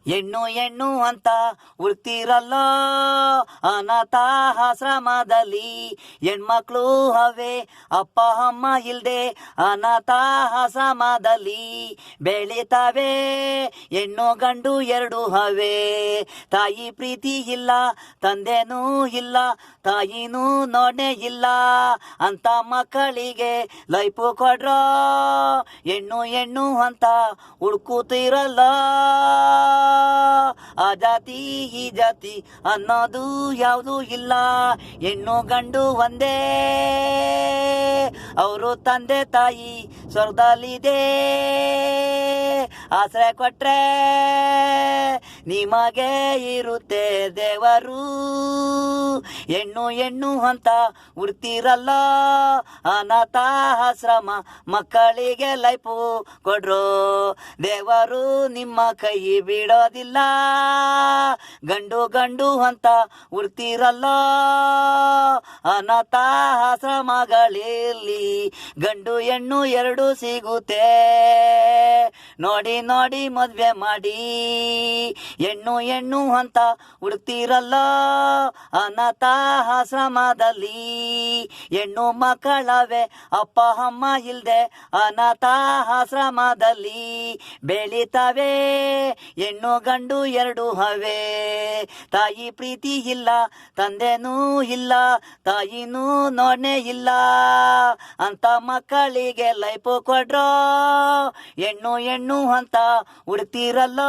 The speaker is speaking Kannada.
ಹೆಣ್ಣು ಹೆಣ್ಣು ಅಂತ ಹುಡ್ತಿರಲ್ಲ ಅನಾಥಾಶ್ರಮದಲ್ಲಿ. ಹೆಣ್ಮಕ್ಳು ಹವೆ ಅಪ್ಪ ಅಮ್ಮ ಇಲ್ದೆ ಅನಾಥಾಶ್ರಮದಲ್ಲಿ ಬೆಳಿತಾವೆ. ಹೆಣ್ಣು ಗಂಡು ಎರಡು ಹವೆ, ತಾಯಿ ಪ್ರೀತಿ ಇಲ್ಲ, ತಂದೆನೂ ಇಲ್ಲ, ತಾಯಿನೂ ನೋಡೇ ಇಲ್ಲ ಅಂತ ಮಕ್ಕಳಿಗೆ ಲೈಫು ಕೊಡ್ರ. ಹೆಣ್ಣು ಹೆಣ್ಣು ಅಂತ ಹುಡ್ಕುತ್ತಿರಲ್ಲ. ಆ ಜಾತಿ ಈ ಜಾತಿ ಅನ್ನೋದು ಯಾವುದು ಇಲ್ಲ. ಹೆಣ್ಣು ಗಂಡು ಒಂದೇ, ಅವರು ತಂದೆ ತಾಯಿ ಸ್ವರ್ಗದಲ್ಲಿದೆ. ಆಶ್ರಯ ಕೊಟ್ರೆ ನಿಮಗೆ ಇರುತ್ತೆ ದೇವರು. ಹೆಣ್ಣು ಹೆಣ್ಣು ಅಂತ ಹುಡ್ತಿರಲ್ಲ ಅನಾಥಾಶ್ರಮ ಮಕ್ಕಳಿಗೆ ಲೈಫು ಕೊಡ್ರು. ದೇವರು ನಿಮ್ಮ ಕೈ ಬಿಡೋದಿಲ್ಲ. ಗಂಡು ಗಂಡು ಅಂತ ಹುಡ್ತಿರಲ್ಲ ಅನಾಥಾಶ್ರಮಗಳಲ್ಲಿ ಗಂಡು ಹೆಣ್ಣು ಎರಡು ಸಿಗುತ್ತೆ. ನೋಡಿ ನೋಡಿ ಮದ್ವೆ ಮಾಡಿ. ಹೆಣ್ಣು ಹೆಣ್ಣು ಅಂತ ಹುಡ್ತಿರಲ್ಲ ಅನಾಥಾಶ್ರಮದಲ್ಲಿ. ಹೆಣ್ಣು ಮಕ್ಕಳವೆ ಅಪ್ಪ ಅಮ್ಮ ಇಲ್ದೆ ಅನಾಥಾಶ್ರಮದಲ್ಲಿ ಬೆಳಿತಾವೆ. ಹೆಣ್ಣು ಗಂಡು ಎರಡು ಹವೆ, ತಾಯಿ ಪ್ರೀತಿ ಇಲ್ಲ, ತಂದೆನೂ ಇಲ್ಲ, ತಾಯಿನೂ ನೋಡೇ ಇಲ್ಲ ಅಂತ ಮಕ್ಕಳಿಗೆ ಲೈಫು ಕೊಡ್ರೋ. ಹೆಣ್ಣು ಹೆಣ್ಣು ಅಂತ ಹುಡ್ತಿರಲ್ಲ.